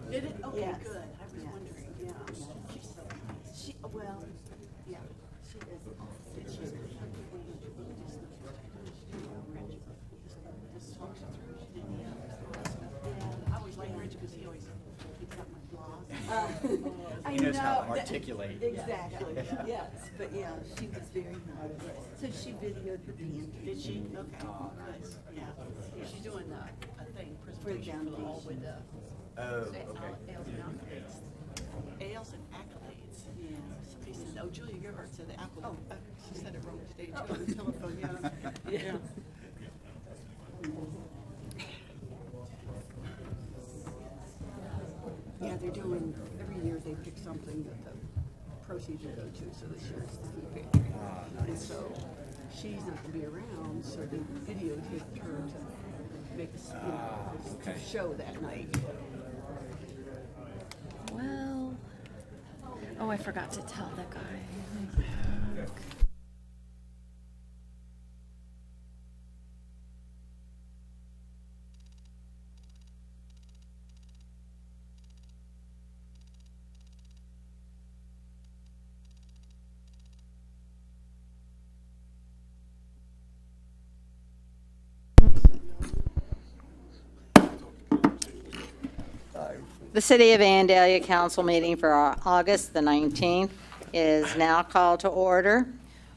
Did it? Okay, Yes. good. I was wondering, yeah. She's so nice. Well, yeah, she is. I always like Rich because he always picks up my flaws. I He knows how to know that- articulate. Exactly, yes, but yeah, she was very nice. So she videoed the pantry. Did she? Okay, good. Yeah. She's doing a thing, presentation for all with Oh, okay. ales and accolades. Ales and accolades. Yeah. Somebody said, oh, Julia Gerhardt said the accolade. Oh, she said it wrong today too on the telephone, yeah. Yeah. Yeah, they're doing, every year they pick something that the proceeds will go to, so this year it's the food pantry. And so she's not gonna be around, so they videotaped her to make us, to show that night. Well, oh, I forgot to tell the guy. The City of Vandalia Council meeting for August the 19th is now called to order.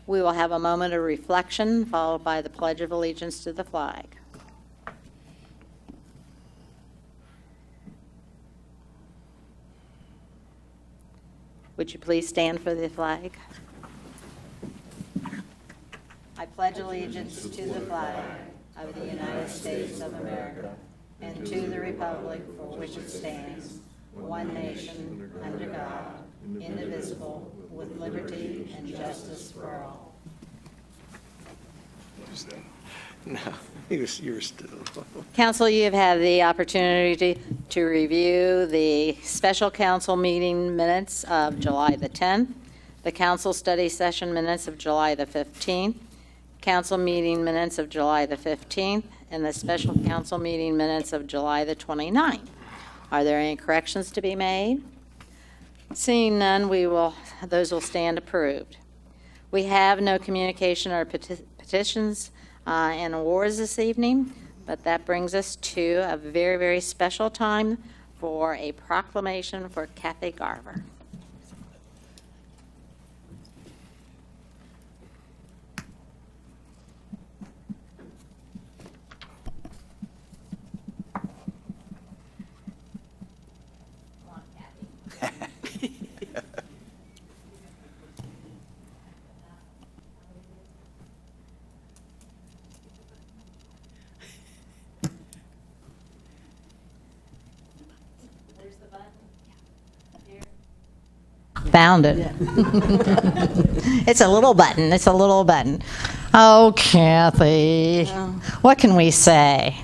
We will have a moment of reflection, followed by the Pledge of Allegiance to the flag. Would you please stand for the flag? I pledge allegiance to the flag of the United States of America and to the republic for which it stands, one nation, under God, indivisible, with liberty and justice for all. No, you were still. Council, you have had the opportunity to review the special council meeting minutes of July the 10th, the council study session minutes of July the 15th, council meeting minutes of July the 15th, and the special council meeting minutes of July the 29th. Are there any corrections to be made? Seeing none, those will stand approved. We have no communication or petitions and awards this evening, but that brings us to a very, very special time for a proclamation for Kathy Garver. Found it. It's a little button. It's a little button. Oh, Kathy. What can we say?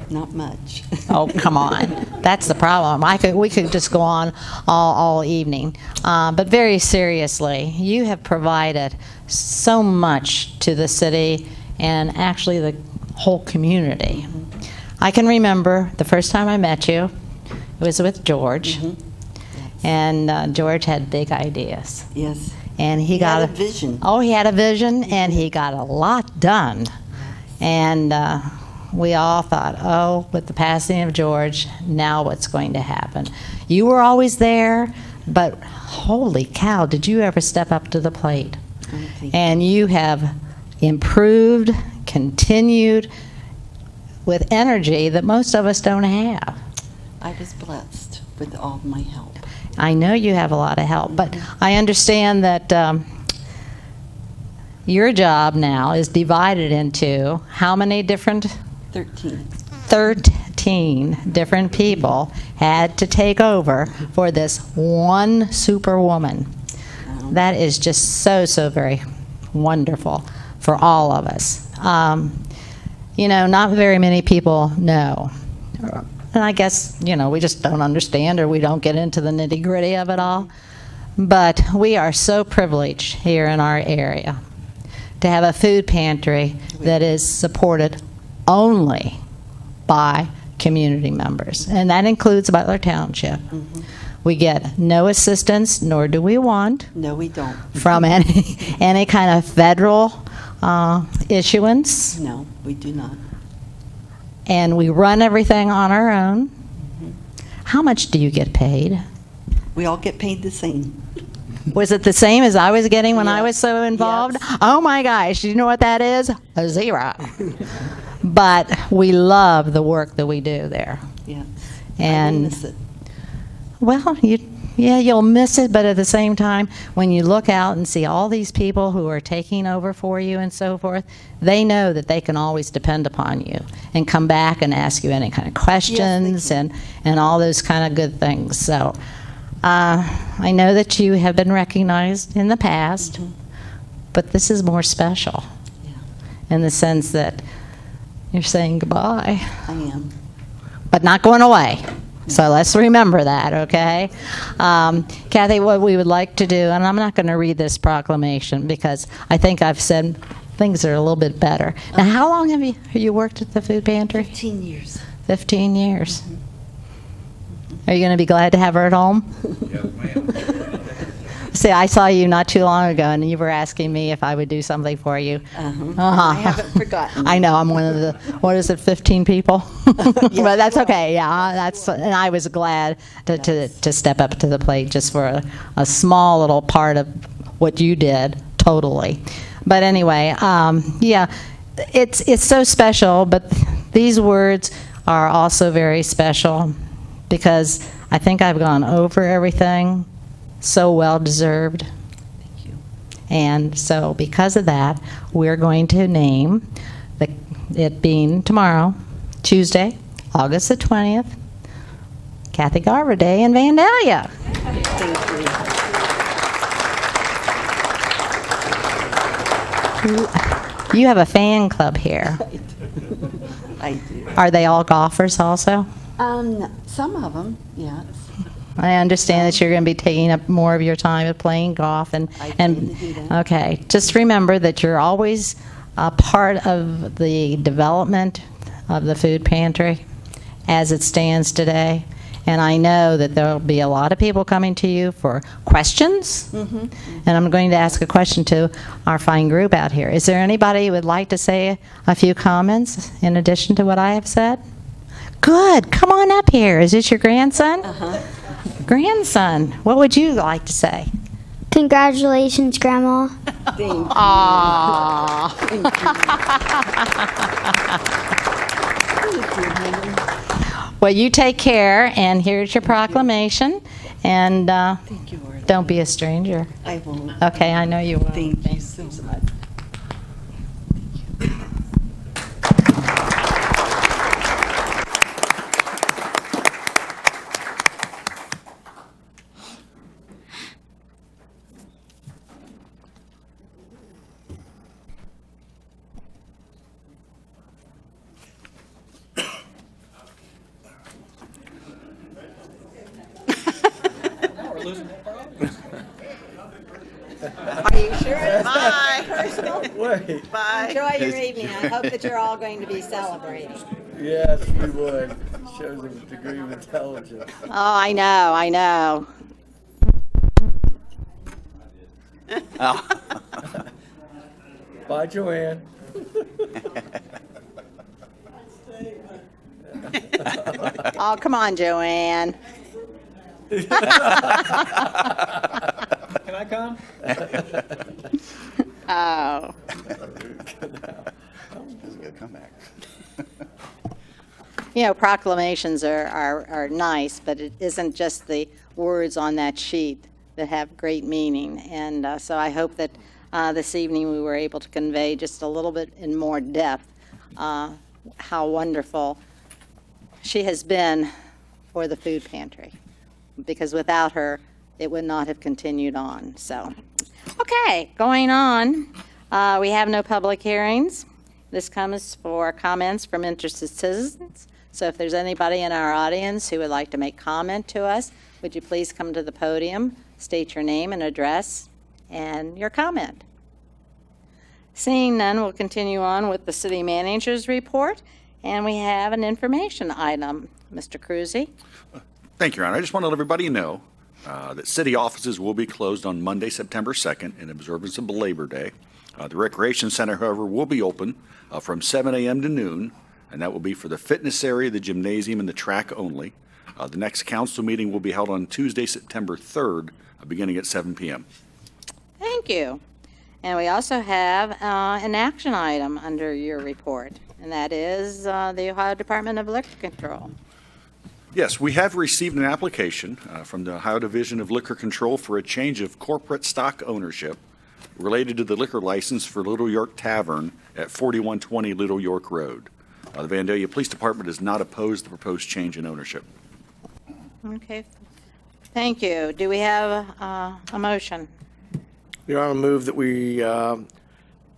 Not much. Oh, come on. That's the problem. We could just go on all evening. But very seriously, you have provided so much to the city and actually the whole community. I can remember the first time I met you, it was with George. Mm-hmm. And George had big ideas. Yes. And he got had a vision. Oh, he had a vision, and he got a lot done. And we all thought, oh, with the passing of George, now what's going to happen? You were always there, but holy cow, did you ever step up to the plate? And you have improved, continued with energy that most of us don't have. I was blessed with all my help. I know you have a lot of help, but I understand that your job now is divided into how many different? 13. 13 different people had to take over for this one superwoman. That is just so very wonderful for all of us. You know, not very many people know. And I guess, you know, we just don't understand or we don't get into the nitty-gritty of it all. But we are so privileged here in our area to have a food pantry that is supported only by community members, and that includes Butler Township. We get no assistance, nor do we want, No, we don't. from any kind of federal issuance, No, we do not. and we run everything on our own. How much do you get paid? We all get paid the same. Was it the same as I was getting when I Yes. was so involved? Yes. Oh my gosh, you know what that is? A zero. But we love the work that we do there. Yeah. I And miss it. well, you'll miss it, but at the same time, when you look out and see all these people who are taking over for you and so forth, they know that they can always depend upon you and come back and ask you any kind of questions can. and all those kind of good things. So I know that you have been recognized in the past, but this is more special in the sense that you're saying goodbye, I am. but not going away. So let's remember that, okay? Kathy, what we would like to do, and I'm not going to read this proclamation because I think I've said things are a little bit better. Now, how long have you worked at the food pantry? 15 years. 15 years. Are you going to be glad to have her at home? Yes, ma'am. See, I saw you not too long ago, and you were asking me if I would do something for you. I haven't forgotten. I know, I'm one of the, what is it, 15 people? But that's okay, yeah, and I was glad to step up to the plate just for a small little part of what you did, totally. But anyway, yeah, it's so special, but these words are also very special because I think I've gone over everything. So well deserved. Thank you. And so because of that, we're going to name it being tomorrow, Tuesday, August the 20th, Kathy Garver Day in Vandalia. You have a fan club here. I do. Are they all golfers also? Some of them, yes. I understand that you're going to be taking up more of your time at playing golf I plan to do that. okay, just remember that you're always a part of the development of the food pantry as it stands today. And I know that there'll be a lot of people coming to you for questions. And I'm going to ask a question to our fine group out here. Is there anybody who would like to say a few comments in addition to what I have said? Good. Come on up here. Is this your grandson? Grandson, what would you like to say? Congratulations, Grandma. Thank you. Aww. Well, you take care, and here's your proclamation. And Thank you, Lord. don't be a stranger. I won't. Okay, I know you will. Thank you so much. Are you sure? Bye. Wait, Bye. Enjoy your evening. I hope that you're all going to be celebrating. yes, we would. Shows a degree of intelligence. Oh, I know, I know. Bye, Joanne. Oh, come on, Joanne. Can I come? Oh. You know, proclamations are nice, but it isn't just the words on that sheet that have great meaning. And so I hope that this evening we were able to convey just a little bit in more depth how wonderful she has been for the food pantry. Because without her, it would not have continued on. So, okay, going on. We have no public hearings. This comes for comments from interested citizens. So if there's anybody in our audience who would like to make comment to us, would you please come to the podium, state your name and address, and your comment. Seeing none, we'll continue on with the city manager's report. And we have an information item. Mr. Cruzy? Thank you, Your Honor. I just want to let everybody know that city offices will be closed on Monday, September 2nd in observance of Labor Day. The Recreation Center, however, will be open from 7 a.m. to noon, and that will be for the fitness area, the gymnasium, and the track only. The next council meeting will be held on Tuesday, September 3rd, beginning at 7 p.m. Thank you. And we also have an action item under your report, and that is the Ohio Department of Liquor Control. Yes, we have received an application from the Ohio Division of Liquor Control for a change of corporate stock ownership related to the liquor license for Little York Tavern at 4120 Little York Road. The Vandalia Police Department does not oppose the proposed change in ownership. Okay. Thank you. Do we have a motion? Your Honor, move that we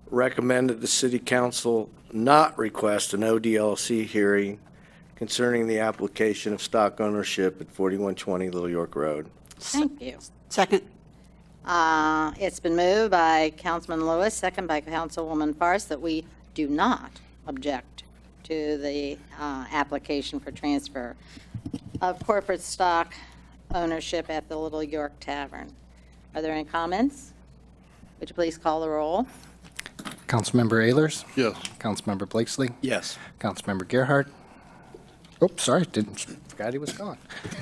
recommend that the City Council not request an ODLC hearing concerning the application of stock ownership at 4120 Little York Road. Thank you. Second. It's been moved by Councilman Lewis, second by Councilwoman Farce, that we do not object to the application for transfer of corporate stock ownership at the Little York Tavern. Are there any comments? Would you please call the roll? Councilmember Ehlers? Yes. Councilmember Blakesley? Yes. Councilmember Gerhardt? Oh, sorry, forgot he was gone.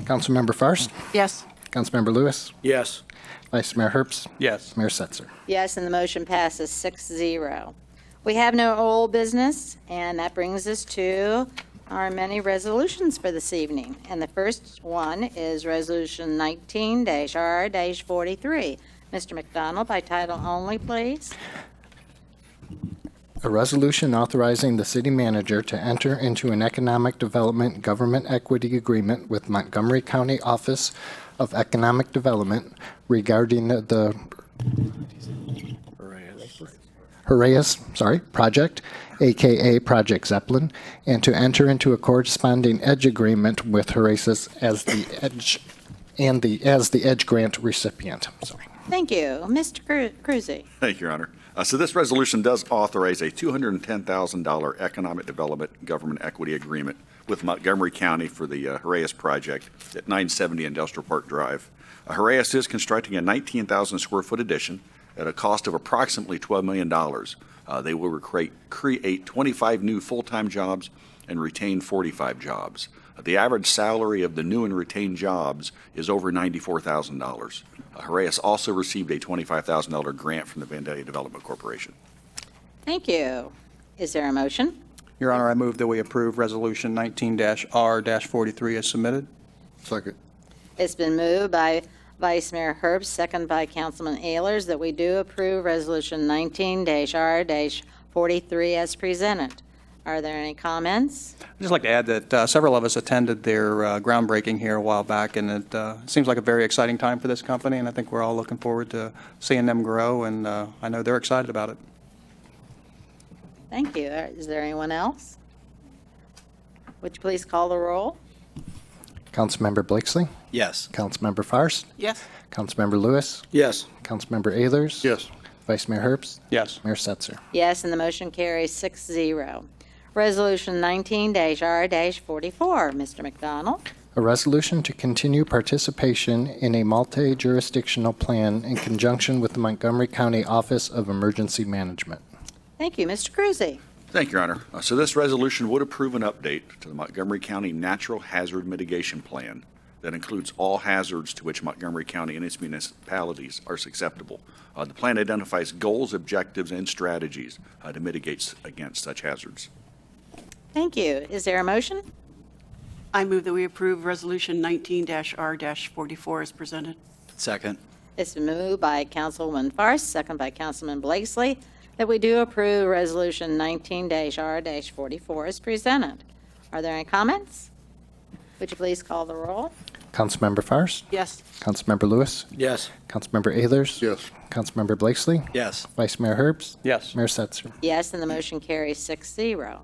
Councilmember Farce? Yes. Councilmember Lewis? Yes. Vice Mayor Herbst? Yes. Mayor Setzer? Yes, and the motion passes 6-0. We have no old business, and that brings us to our many resolutions for this evening. And the first one is Resolution 19-R-43. Mr. McDonald, by title only, please. A resolution authorizing the city manager to enter into an economic development government equity agreement with Montgomery County Office of Economic Development regarding the Haraeus project, aka Project Zeppelin, and to enter into a corresponding EDGE agreement with Haraeus as the EDGE grant recipient. Sorry. Thank you. Mr. Cruzy. Thank you, Your Honor. So this resolution does authorize a $210,000 economic development government equity agreement with Montgomery County for the Haraeus project at 970 Industrial Park Drive. Haraeus is constructing a 19,000 square foot addition at a cost of approximately $12 million. They will create 25 new full-time jobs and retain 45 jobs. The average salary of the new and retained jobs is over $94,000. Haraeus also received a $25,000 grant from the Vandalia Development Corporation. Thank you. Is there a motion? Your Honor, I move that we approve Resolution 19-R-43 as submitted. Second. It's been moved by Vice Mayor Herbst, second by Councilman Ehlers, that we do approve Resolution 19-R-43 as presented. Are there any comments? I'd just like to add that several of us attended their groundbreaking here a while back, and it seems like a very exciting time for this company, and I think we're all looking forward to seeing them grow, and I know they're excited about it. Thank you. Is there anyone else? Would you please call the roll? Councilmember Blakesley? Yes. Councilmember Farce? Yes. Councilmember Lewis? Yes. Councilmember Ehlers? Yes. Vice Mayor Herbst? Yes. Mayor Setzer? Yes, and the motion carries 6-0. Resolution 19-R-44. Mr. McDonald. A resolution to continue participation in a multi-jurisdictional plan in conjunction with the Montgomery County Office of Emergency Management. Thank you. Mr. Cruzy. Thank you, Your Honor. So this resolution would approve an update to the Montgomery County Natural Hazard Mitigation Plan that includes all hazards to which Montgomery County and its municipalities are susceptible. The plan identifies goals, objectives, and strategies to mitigate against such hazards. Thank you. Is there a motion? I move that we approve Resolution 19-R-44 as presented. Second. It's been moved by Councilwoman Farce, second by Councilman Blakesley, that we do approve Resolution 19-R-44 as presented. Are there any comments? Would you please call the roll? Councilmember Farce? Yes. Councilmember Lewis? Yes. Councilmember Ehlers? Yes. Councilmember Blakesley? Yes. Vice Mayor Herbst? Yes. Mayor Setzer? Yes, and the motion carries 6-0.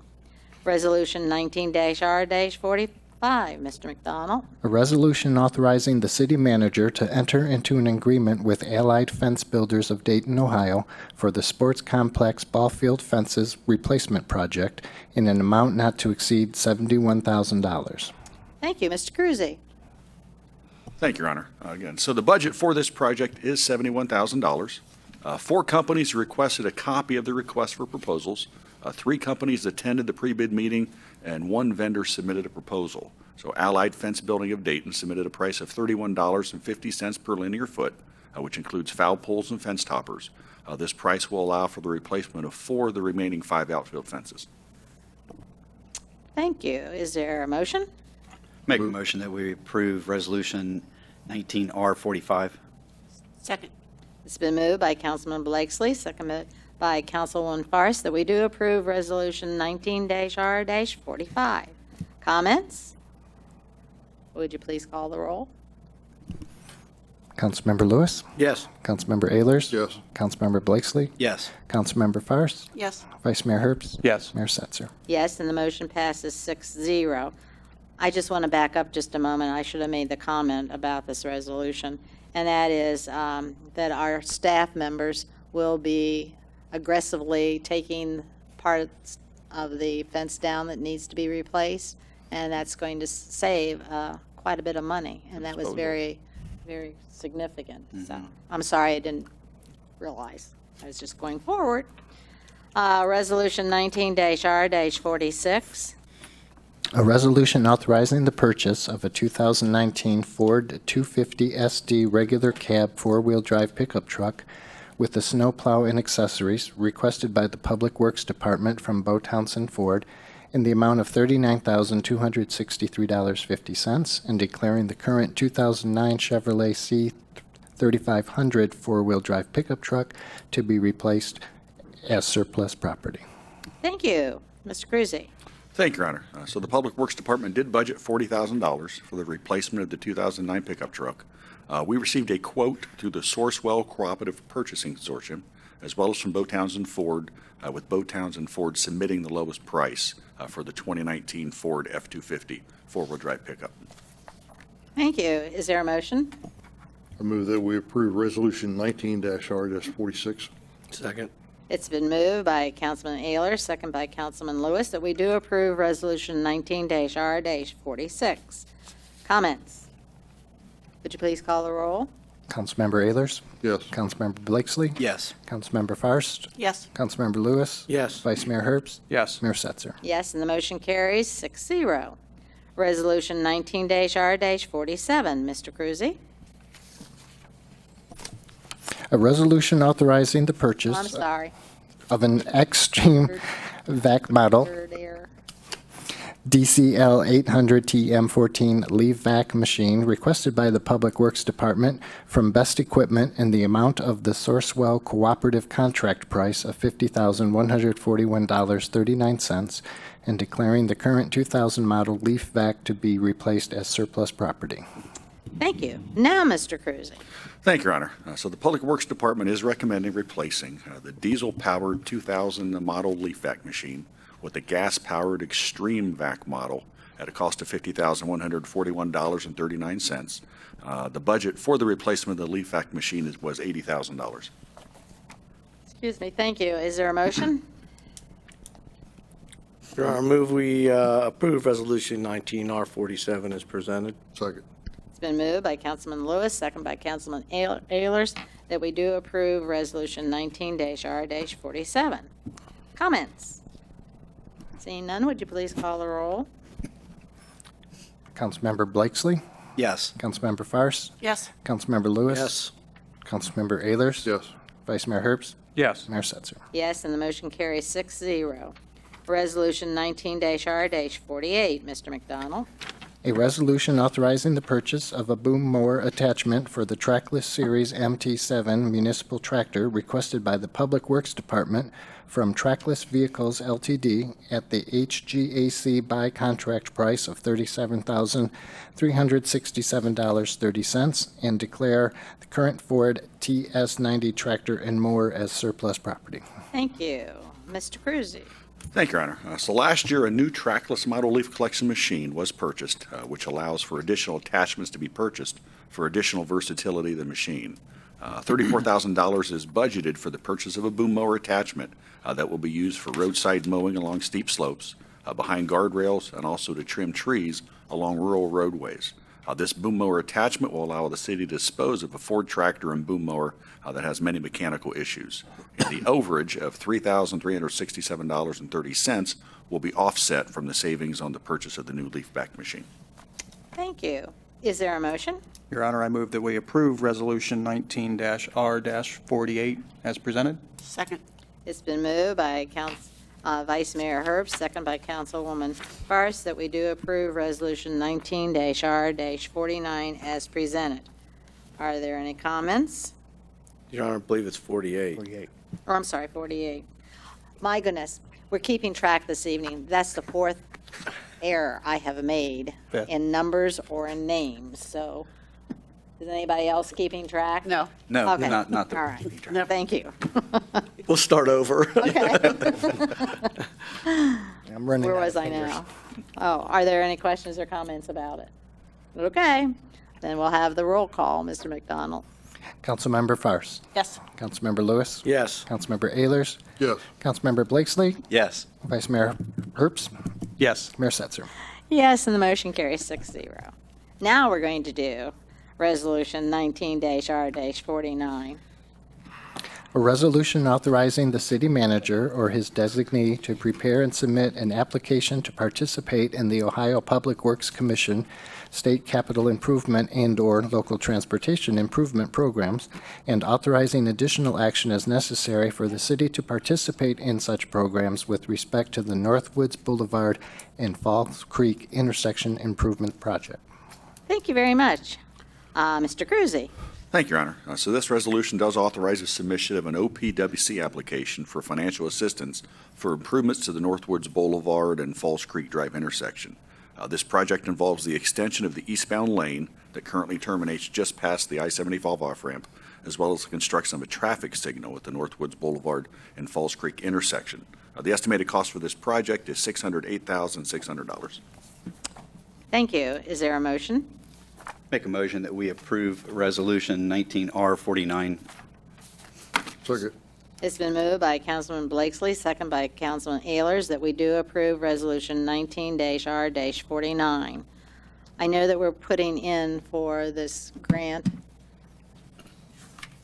Resolution 19-R-45. 5. Mr. McDonald. A resolution authorizing the city manager to enter into an agreement with Allied Fence Builders of Dayton, Ohio for the sports complex ball field fences replacement project in an amount not to exceed $71,000. Thank you. Mr. Cruzy. Thank you, Your Honor. Again, so the budget for this project is $71,000. 4 companies requested a copy of the request for proposals. 3 companies attended the pre-bid meeting, and 1 vendor submitted a proposal. So Allied Fence Building of Dayton submitted a price of $31.50 per linear foot, which includes foul poles and fence toppers. This price will allow for the replacement of 4 of the remaining 5 outfield fences. Thank you. Is there a motion? Make a motion that we approve Resolution 19R45. Second. It's been moved by Councilman Blakesley, seconded by Councilwoman Forrest, that we do approve Resolution 19-R-45. Comments? Would you please call the roll? Councilmember Lewis? Yes. Councilmember Ehlers? Yes. Councilmember Blakesley? Yes. Councilmember Fairst? Yes. Vice Mayor Herbst? Yes. Mayor Setzer? Yes, and the motion passes 6-0. I just want to back up just a moment. I should have made the comment about this resolution, and that is that our staff members will be aggressively taking parts of the fence down that needs to be replaced, and that's going to save quite a bit of money, and that was very, very significant. So I'm sorry I didn't realize. I was just going forward. Resolution 19-R-46. A resolution authorizing the purchase of a 2019 Ford 250 SD regular cab four-wheel drive pickup truck with a snowplow and accessories requested by the Public Works Department from Bo Townsend Ford in the amount of $39,263.50 and declaring the current 2009 Chevrolet C3500 four-wheel drive pickup truck to be replaced as surplus property. Thank you. Mr. Cruzy. Thank you, Your Honor. So the Public Works Department did budget $40,000 for the replacement of the 2009 pickup truck. We received a quote through the Sourcewell Cooperative Purchasing Consortium, as well as from Bo Townsend Ford, with Bo Townsend Ford submitting the lowest price for the 2019 Ford F-250 four-wheel drive pickup. Thank you. Is there a motion? I move that we approve Resolution 19-R-46. Second. It's been moved by Councilman Ayler, second by Councilman Lewis, that we do approve Resolution 19-R-46. Comments? Would you please call the roll? Councilmember Ehlers? Yes. Councilmember Blakesley? Yes. Councilmember Fairst? Yes. Councilmember Lewis? Yes. Vice Mayor Herbst? Yes. Mayor Setzer? Yes, and the motion carries 6-0. Resolution 19-R-47. Mr. Cruzy? A resolution authorizing the purchase Oh, I'm sorry. of an Extreme Vac model Third error. DCL 800T M14 Leave Vac machine requested by the Public Works Department from Best Equipment in the amount of the Sourcewell Cooperative Contract price of $50,141.39 and declaring the current 2000 model Leaf Vac to be replaced as surplus property. Thank you. Now, Mr. Cruzy. Thank you, Your Honor. So the Public Works Department is recommending replacing the diesel-powered 2000 model leaf vac machine with a gas-powered Extreme Vac model at a cost of $50,141.39. The budget for the replacement of the leaf vac machine was $80,000. Excuse me. Thank you. Is there a motion? Your Honor, move we approve Resolution 19-R-47 as presented. Second. It's been moved by Councilman Lewis, second by Councilman Ehlers, that we do approve Resolution 19-R-47. Comments? Seeing none, would you please call the roll? Councilmember Blakesley? Yes. Councilmember Fairst? Yes. Councilmember Lewis? Yes. Councilmember Ehlers? Yes. Vice Mayor Herbst? Yes. Mayor Setzer? Yes, and the motion carries 6-0. Resolution 19-R-48. Mr. McDonald. A resolution authorizing the purchase of a boom mower attachment for the Trackless Series MT7 municipal tractor requested by the Public Works Department from Trackless Vehicles LTD at the HGAC by contract price of $37,367.30 and declare the current Ford TS90 tractor and mower as surplus property. Thank you. Mr. Cruzy. Thank you, Your Honor. So last year, a new trackless model leaf collection machine was purchased, which allows for additional attachments to be purchased for additional versatility of the machine. $34,000 is budgeted for the purchase of a boom mower attachment that will be used for roadside mowing along steep slopes, behind guardrails, and also to trim trees along rural roadways. This boom mower attachment will allow the city to dispose of a Ford tractor and boom mower that has many mechanical issues. And the overage of $3,367.30 will be offset from the savings on the purchase of the new leaf back machine. Thank you. Is there a motion? Your Honor, I move that we approve Resolution 19-R-48 as presented. Second. It's been moved by Vice Mayor Herbst, second by Councilwoman Forrest, that we do approve Resolution 19-R-49 as presented. Are there any comments? Your Honor, I believe it's 48. 48. Or, I'm sorry, 48. My goodness, we're keeping track this evening. That's the fourth error I have made Fifth. in numbers or in names. So, is anybody else keeping track? No. No, Okay. not the. All right. Thank you. We'll start over. Okay. I'm running Where out was of I fingers. now? Oh, are there any questions or comments about it? Okay. Then we'll have the roll call. Mr. McDonald? Councilmember Fairst. Yes. Councilmember Lewis. Yes. Councilmember Ehlers. Yes. Councilmember Blakesley. Yes. Vice Mayor Herbst. Yes. Mayor Setzer. Yes, and the motion carries 6-0. Now we're going to do Resolution 19-R-49. A resolution authorizing the city manager or his designee to prepare and submit an application to participate in the Ohio Public Works Commission state capital improvement and/or local transportation improvement programs, and authorizing additional action as necessary for the city to participate in such programs with respect to the Northwoods Boulevard and Falls Creek intersection improvement project. Thank you very much. Mr. Cruzy? Thank you, Your Honor. So this resolution does authorize the submission of an OPWC application for financial assistance for improvements to the Northwoods Boulevard and Falls Creek Drive intersection. This project involves the extension of the eastbound lane that currently terminates just past the I-75 off-ramp, as well as the construction of a traffic signal at the Northwoods Boulevard and Falls Creek intersection. The estimated cost for this project is $608,600. Thank you. Is there a motion? Make a motion that we approve Resolution 19-R-49. Second. It's been moved by Councilman Blakesley, second by Councilman Ehlers, that we do approve Resolution 19-R-49. I know that we're putting in for this grant.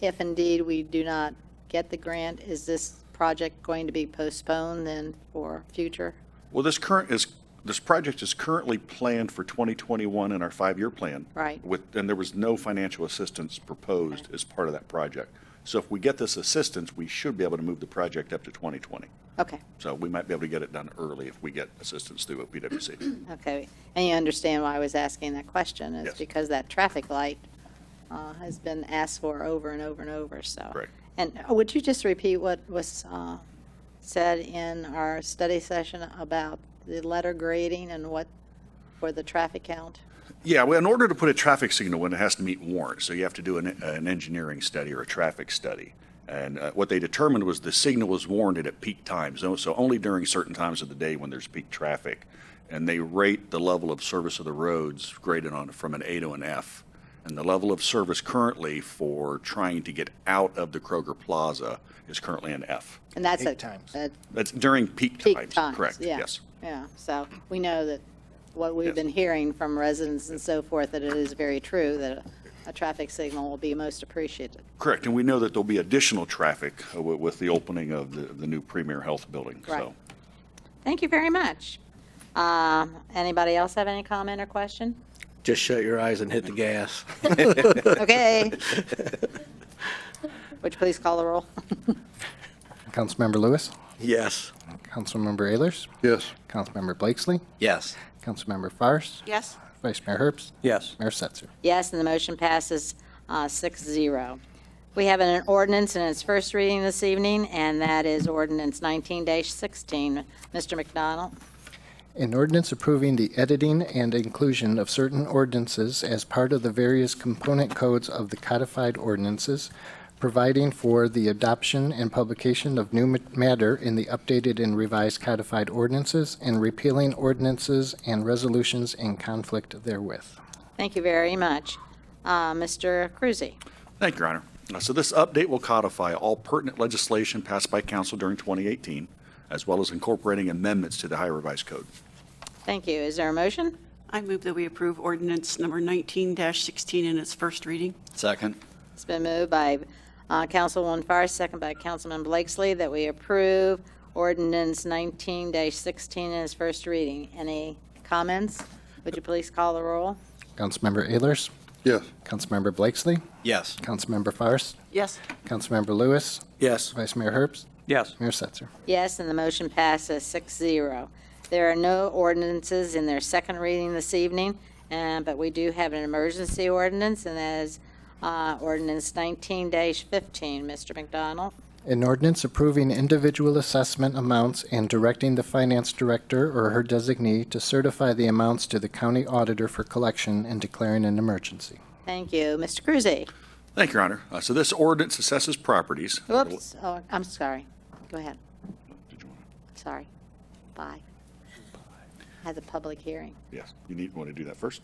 If indeed we do not get the grant, is this project going to be postponed then for future? Well, this project is currently planned for 2021 in our 5-year plan. Right. And there was no financial assistance proposed as part of that project. So if we get this assistance, we should be able to move the project up to 2020. Okay, So we might be able to get it done early if we get assistance through OPWC. okay. And you understand why I was asking that question, is Yes. because that traffic light has been asked for over and over and over, so. Correct. And would you just repeat what was said in our study session about the letter grading and what for the traffic count? Yeah, well, in order to put a traffic signal in, it has to meet warrants. So you have to do an engineering study or a traffic study. And what they determined was the signal was warranted at peak times, so only during certain times of the day when there's peak traffic. And they rate the level of service of the roads graded on from an A to an F. And the level of service currently for trying to get out of the Kroger Plaza is currently an F. And that's Peak at times. That's during peak peak times. times. Correct, Yeah, yes. yeah. So we know that what we've Yes. been hearing from residents and so forth, that it is very true that a traffic signal will be most appreciated. Correct, and we know that there'll be additional traffic with the opening of the new Premier Health building. Right. So, Thank you very much. Anybody else have any comment or question? Just shut your eyes and hit the gas. Okay. Would you please call the roll? Councilmember Lewis. Yes. Councilmember Ehlers. Yes. Councilmember Blakesley. Yes. Councilmember Fairst. Yes. Vice Mayor Herbst. Yes. Mayor Setzer. Yes, and the motion passes 6-0. We have an ordinance in its first reading this evening, and that is ordinance 19-16. Mr. McDonald? An ordinance approving the editing and inclusion of certain ordinances as part of the various component codes of the codified ordinances providing for the adoption and publication of new matter in the updated and revised codified ordinances, and repealing ordinances and resolutions in conflict therewith. Thank you very much. Mr. Cruzy. Thank you, Your Honor. So this update will codify all pertinent legislation passed by council during 2018, as well as incorporating amendments to the Ohio Revised Code. Thank you. Is there a motion? I move that we approve ordinance number 19-16 in its first reading. Second. It's been moved by Councilwoman Forrest, second by Councilman Blakesley, that we approve ordinance 19-16 in its first reading. Any comments? Would you please call the roll? Councilmember Ehlers? Yes. Councilmember Blakesley? Yes. Councilmember Faust? Yes. Councilmember Lewis? Yes. Vice Mayor Herbst? Yes. Mayor Setzer? Yes, and the motion passes 6-0. There are no ordinances in their second reading this evening, but we do have an emergency ordinance, and that is ordinance 19-15. Mr. McDonald? An ordinance approving individual assessment amounts and directing the finance director or her designee to certify the amounts to the county auditor for collection and declaring an emergency. Thank you. Mr. Cruzy? Thank you, Your Honor. So this ordinance assesses properties. Whoops. Oh, I'm sorry. Go ahead. Sorry. Bye. Had the public hearing. Yes. You want to do that first?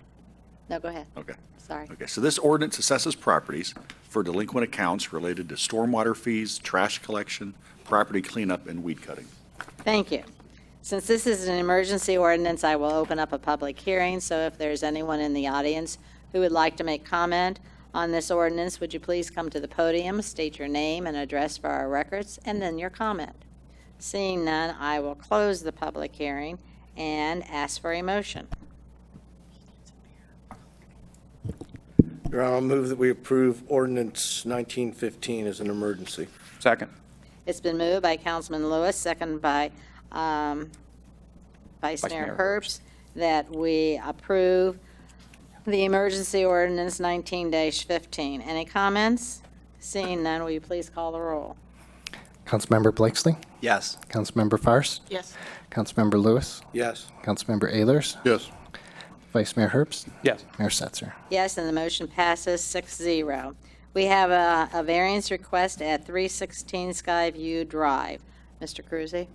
No, go ahead. Okay. Sorry. Okay, so this ordinance assesses properties for delinquent accounts related to stormwater fees, trash collection, property cleanup, and weed cutting. Thank you. Since this is an emergency ordinance, I will open up a public hearing, so if there's anyone in the audience who would like to make comment on this ordinance, would you please come to the podium, state your name and address for our records, and then your comment. Seeing none, I will close the public hearing and ask for a motion. Your Honor, I'll move that we approve ordinance 1915 as an emergency. Second. It's been moved by Councilman Lewis, second by Vice Mayor Mayor Herbst, that we approve the emergency ordinance 19-15. Any comments? Seeing none, will you please call the roll? Councilmember Blakesley? Yes. Councilmember Faust? Yes. Councilmember Lewis? Yes. Councilmember Ehlers? Yes. Vice Mayor Herbst? Yes. Mayor Setzer? Yes, and the motion passes 6-0. We have a variance request at 316 Skyview Drive. Mr. Cruzy?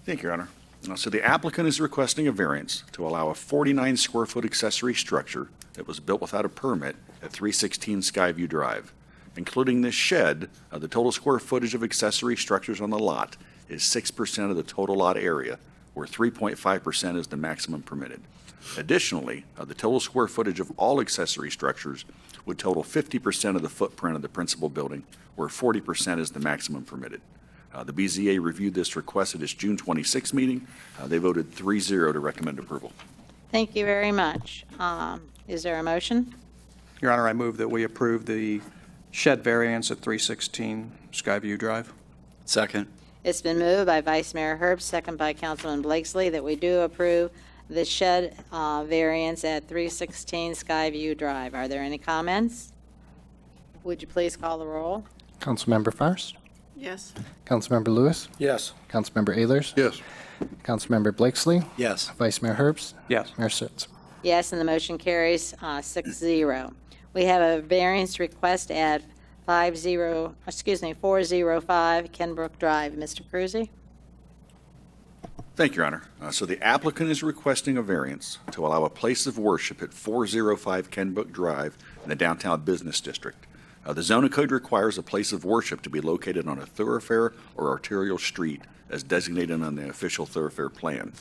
Thank you, Your Honor. So the applicant is requesting a variance to allow a 49-square-foot accessory structure that was built without a permit at 316 Skyview Drive. Including this shed, the total square footage of accessory structures on the lot is 6% of the total lot area, where 3.5% is the maximum permitted. Additionally, the total square footage of all accessory structures would total 50% of the footprint of the principal building, where 40% is the maximum permitted. The BZA reviewed this request at its June 26 meeting. They voted 3-0 to recommend approval. Thank you very much. Is there a motion? Your Honor, I move that we approve the shed variance at 316 Skyview Drive. Second. It's been moved by Vice Mayor Herbst, second by Councilman Blakesley, that we do approve the shed variance at 316 Skyview Drive. Are there any comments? Would you please call the roll? Councilmember Faust? Yes. Councilmember Lewis? Yes. Councilmember Ehlers? Yes. Councilmember Blakesley? Yes. Vice Mayor Herbst? Yes. Mayor Setzer? Yes, and the motion carries 6-0. We have a variance request at 405 Kenbrook Drive. Mr. Cruzy? Thank you, Your Honor. So the applicant is requesting a variance to allow a place of worship at 405 Kenbrook Drive in the downtown business district. The zoning code requires a place of worship to be located on a thoroughfare or arterial street as designated on the official thoroughfare plan.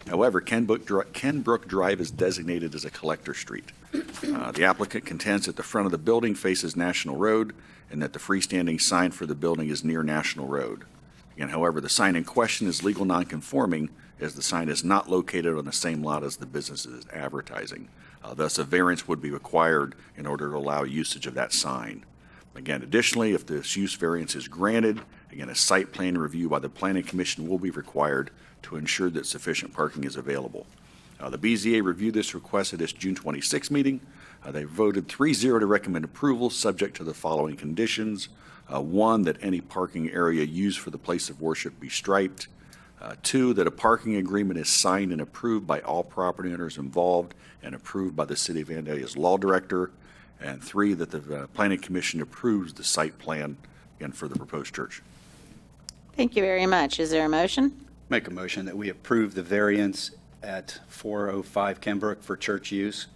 However, Kenbrook Drive is designated as a collector street. The applicant contends that the front of the building faces National Road and that the freestanding sign for the building is near National Road. Again, however, the sign in question is legal nonconforming as the sign is not located on the same lot as the business is advertising. Thus, a variance would be required in order to allow usage of that sign. Again, additionally, if this use variance is granted, again, a site plan review by the Planning Commission will be required to ensure that sufficient parking is available. The BZA reviewed this request at its June 26 meeting. They voted 3-0 to recommend approval, subject to the following conditions. One, that any parking area used for the place of worship be striped. Two, that a parking agreement is signed and approved by all property owners involved and approved by the City of Vandalia's law director. And 3, that the Planning Commission approves the site plan, again, for the proposed church. Thank you very much. Is there a motion? Make a motion that we approve the variance at 405 Kenbrook for church use,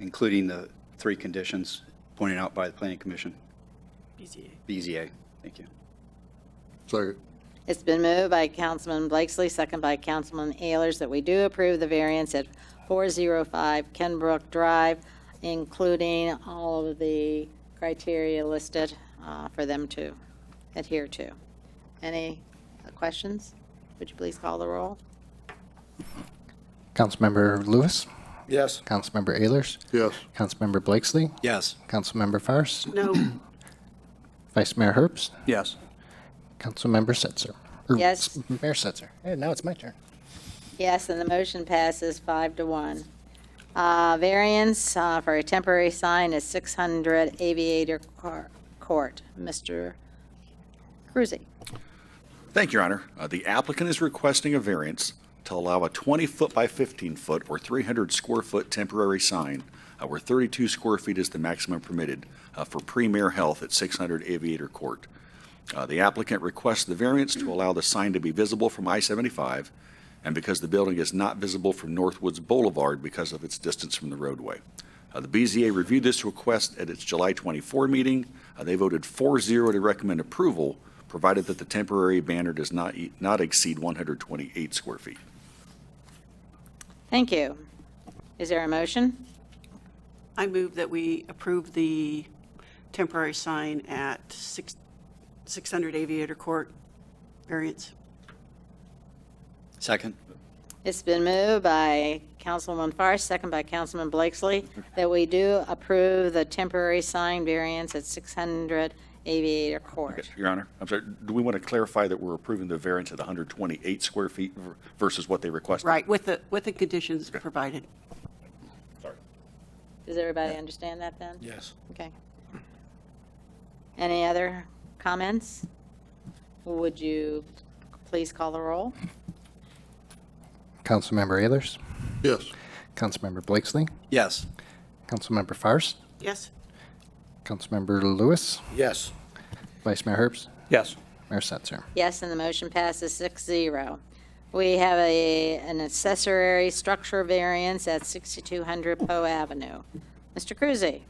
including the 3 conditions pointed out by the Planning Commission. BZA. Thank you. Second. It's been moved by Councilman Blakesley, second by Councilman Ayers, that we do approve the variance at 405 Kenbrook Drive, including all of the criteria listed for them to adhere to. Any questions? Would you please call the roll? Councilmember Lewis, Yes. Councilmember Ayers, Yes. Councilmember Blakesley, Yes. Councilmember Fairst, No, Vice Mayor Herbst, Yes. Councilmember Setzer. Or Yes. Mayor Setzer. Hey, now it's my turn. Yes, and the motion passes 5-1. Variance for a temporary sign at 600 Aviator Court. Mr. Cruzy. Thank you, Your Honor. The applicant is requesting a variance to allow a 20-foot by 15-foot or 300-square-foot temporary sign where 32 square feet is the maximum permitted for Premier Health at 600 Aviator Court. The applicant requests the variance to allow the sign to be visible from I-75 and because the building is not visible from Northwoods Boulevard because of its distance from the roadway. The BZA reviewed this request at its July 24 meeting. They voted 4-0 to recommend approval, provided that the temporary banner does not exceed 128 square feet. Thank you. Is there a motion? I move that we approve the temporary sign at 600 Aviator Court variance. Second. It's been moved by Councilwoman Fairst, second by Councilman Blakesley, that we do approve the temporary sign variance at 600 Aviator Court. Your Honor, I'm sorry, do we want to clarify that we're approving the variance at 128 square feet versus what they requested? Right, with the conditions provided. Sorry. Does everybody understand that then? Yes. Okay. Any other comments? Would you please call the roll? Councilmember Ayers, Yes. Councilmember Blakesley, Yes. Councilmember Fairst, Yes, Councilmember Lewis, Yes. Vice Mayor Herbst, Yes. Mayor Setzer. Yes, and the motion passes 6-0. We have an accessory structure variance at 6200 Poe Avenue. Mr. Cruzy.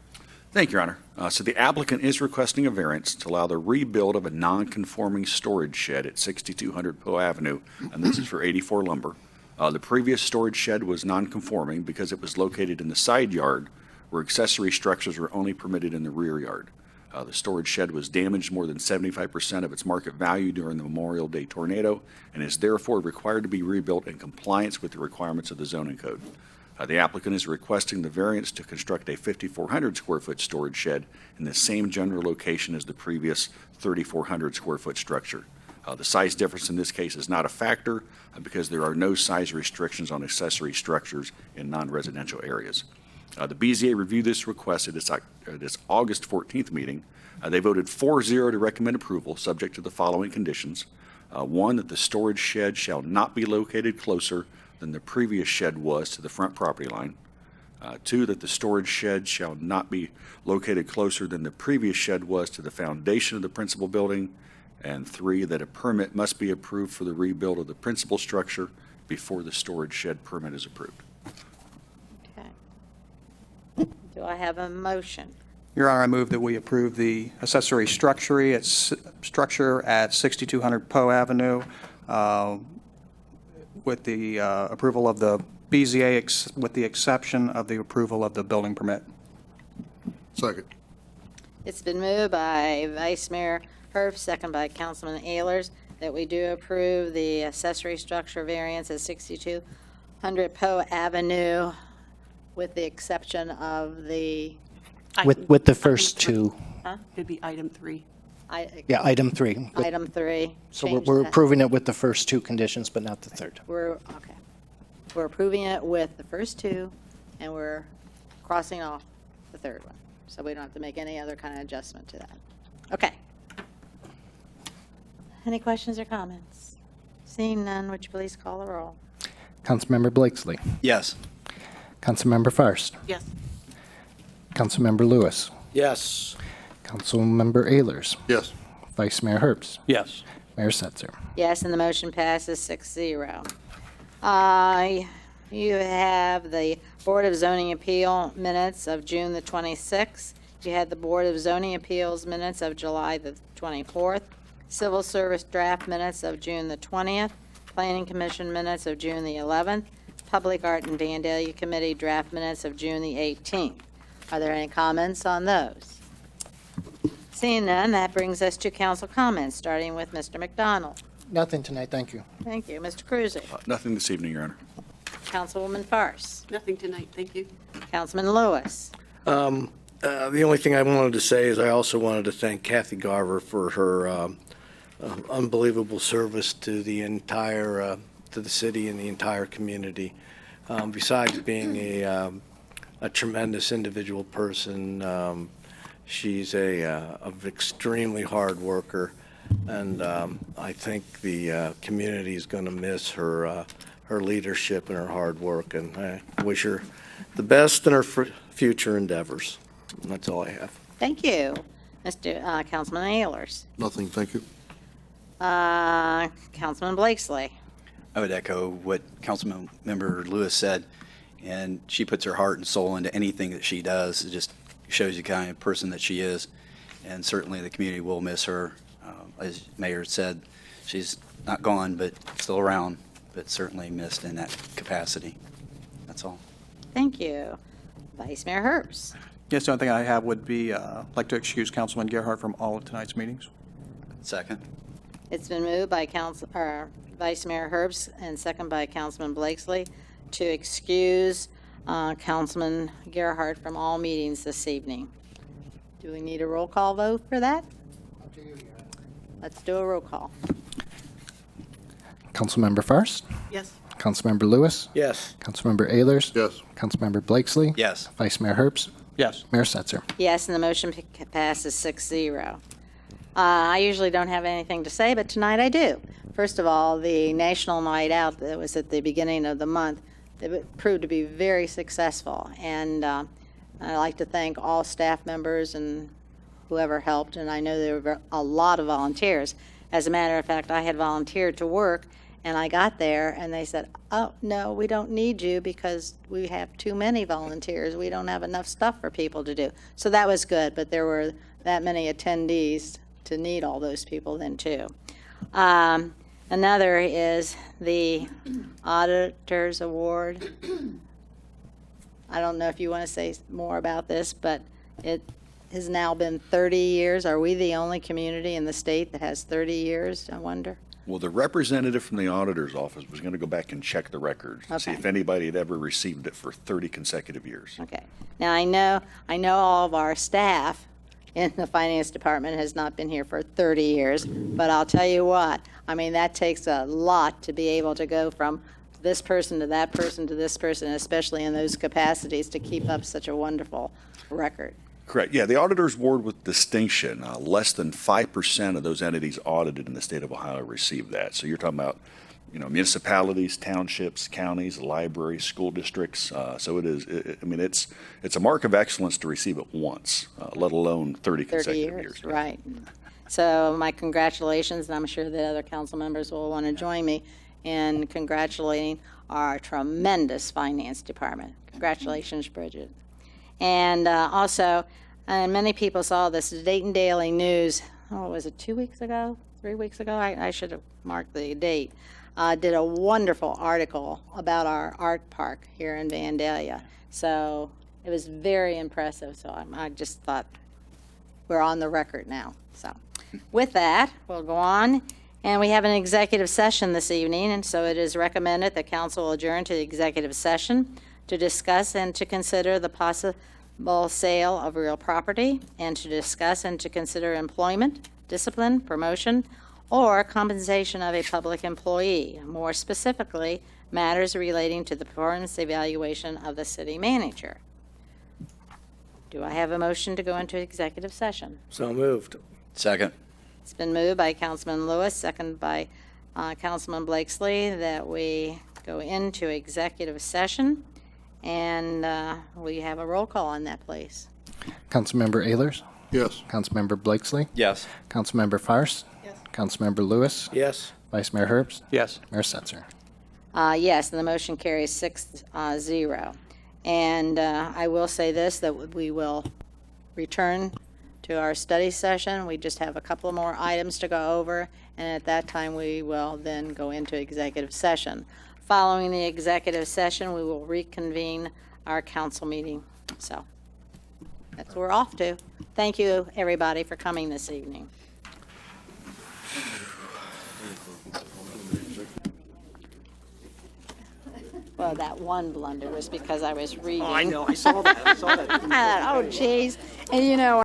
Thank you, Your Honor. So the applicant is requesting a variance to allow the rebuild of a non-conforming storage shed at 6200 Poe Avenue, and this is for 84 Lumber. The previous storage shed was non-conforming because it was located in the side yard where accessory structures were only permitted in the rear yard. The storage shed was damaged more than 75% of its market value during the Memorial Day tornado and is therefore required to be rebuilt in compliance with the requirements of the zoning code. The applicant is requesting the variance to construct a 5,400 square foot storage shed in the same general location as the previous 3,400 square foot structure. The size difference in this case is not a factor because there are no size restrictions on accessory structures in non-residential areas. The BZA reviewed this request at its August 14th meeting. They voted 4-0 to recommend approval, subject to the following conditions. 1, that the storage shed shall not be located closer than the previous shed was to the front property line. 2, that the storage shed shall not be located closer than the previous shed was to the foundation of the principal building. And 3, that a permit must be approved for the rebuild of the principal structure before the storage shed permit is approved. Okay. Do I have a motion? Your Honor, I move that we approve the accessory structure at 6200 Poe Avenue with the approval of the BZA, with the exception of the approval of the building permit. Second. It's been moved by Vice Mayor Herbst, second by Councilman Ayers, that we do approve the accessory structure variance at 6200 Poe Avenue with the exception of the... With the first two, Huh? it'd be item 3. yeah, item 3. Item 3. So change we're that. approving it with the first two conditions, but not the third. Okay. We're approving it with the first two, and we're crossing off the third one. So we don't have to make any other kind of adjustment to that. Okay. Any questions or comments? Seeing none, would you please call the roll? Councilmember Blakesley, Yes. Councilmember Fairst, Yes, Councilmember Lewis, Yes. Councilmember Ayers, Yes. Vice Mayor Herbst, Yes. Mayor Setzer. Yes, and the motion passes 6-0. You have the Board of Zoning Appeal minutes of June the 26th. You had the Board of Zoning Appeals minutes of July the 24th. Civil Service draft minutes of June the 20th. Planning Commission minutes of June the 11th. Public Art and Vandalia Committee draft minutes of June the 18th. Are there any comments on those? Seeing none, that brings us to council comments, starting with Mr. McDonald. Nothing tonight, thank you. Thank you. Mr. Cruiser. Nothing this evening, Your Honor. Councilwoman Farce. Nothing tonight, thank you. Councilman Lewis. The only thing I wanted to say is I also wanted to thank Kathy Garver for her unbelievable service to the entire, to the city and the entire community. Besides being a tremendous individual person, she's a extremely hard worker, and I think the community is going to miss her leadership and her hard work, and I wish her the best in her future endeavors. And that's all I have. Thank you. Mr. Councilman Ayers. Nothing, thank you. Councilman Blakesley. I would echo what Councilmember Lewis said, and she puts her heart and soul into anything that she does. It just shows you kind of person that she is, and certainly the community will miss her. As Mayor said, she's not gone, but still around, but certainly missed in that capacity. That's all. Thank you. Vice Mayor Herbst. Yes, the only thing I have would be, like to excuse Councilman Gerhardt from all of tonight's meetings. Second. It's been moved by Vice Mayor Herbst and second by Councilman Blakesley to excuse Councilman Gerhardt from all meetings this evening. Do we need a roll call vote for that? Let's do a roll call. Councilmember Farce, Yes. Councilmember Lewis, Yes. Councilmember Ayers, Yes. Councilmember Blakesley, Yes. Vice Mayor Herbst, Yes. Mayor Setzer. Yes, and the motion passes 6-0. I usually don't have anything to say, but tonight I do. First of all, the National Night Out that was at the beginning of the month, it proved to be very successful. And I'd like to thank all staff members and whoever helped, and I know there were a lot of volunteers. As a matter of fact, I had volunteered to work, and I got there, and they said, oh, no, we don't need you because we have too many volunteers. We don't have enough stuff for people to do. So that was good, but there were that many attendees to need all those people then, too. Another is the Auditor's Award. I don't know if you want to say more about this, but it has now been 30 years. Are we the only community in the state that has 30 years, I wonder? Well, the representative from the auditor's office was going to go back and check the records and see Okay. if anybody had ever received it for 30 consecutive years. Okay. Now, I know all of our staff in the finance department has not been here for 30 years, but I'll tell you what, I mean, that takes a lot to be able to go from this person to that person to this person, especially in those capacities, to keep up such a wonderful record. Correct. Yeah, the Auditor's Award with distinction, less than 5% of those entities audited in the state of Ohio received that. So you're talking about, municipalities, townships, counties, libraries, school districts. So it is, it's a mark of excellence to receive it once, let alone 30 consecutive years. Right. So my congratulations, and I'm sure that other council members will want to join me in congratulating our tremendous finance department. Congratulations, Bridget. And also, and many people saw this, the Dayton Daily News, was it 2 weeks ago, 3 weeks ago? I should have marked the date. Did a wonderful article about our art park here in Vandalia. So it was very impressive. So I just thought we're on the record now. So with that, we'll go on. And we have an executive session this evening, and so it is recommended that council adjourn to the executive session to discuss and to consider the possible sale of real property, and to discuss and to consider employment, discipline, promotion, or compensation of a public employee. More specifically, matters relating to the performance evaluation of the city manager. Do I have a motion to go into executive session? So moved. Second. It's been moved by Councilman Lewis, second by Councilman Blakesley, that we go into executive session. And we have a roll call on that, please. Councilmember Ehlers, Yes. Councilmember Blakesley, Yes. Councilmember Fairst, Councilmember Lewis, Yes. Vice Mayor Herbst, Yes. Mayor Setzer. Yes, and the motion carries 6-0. And I will say this, that we will return to our study session. We just have a couple of more items to go over, and at that time, we will then go into executive session. Following the executive session, we will reconvene our council meeting. So that's where we're off to. Thank you, everybody, for coming this evening. Well, that one blunder was because I was reading. I know, I saw that, I thought, oh, geez. And you know,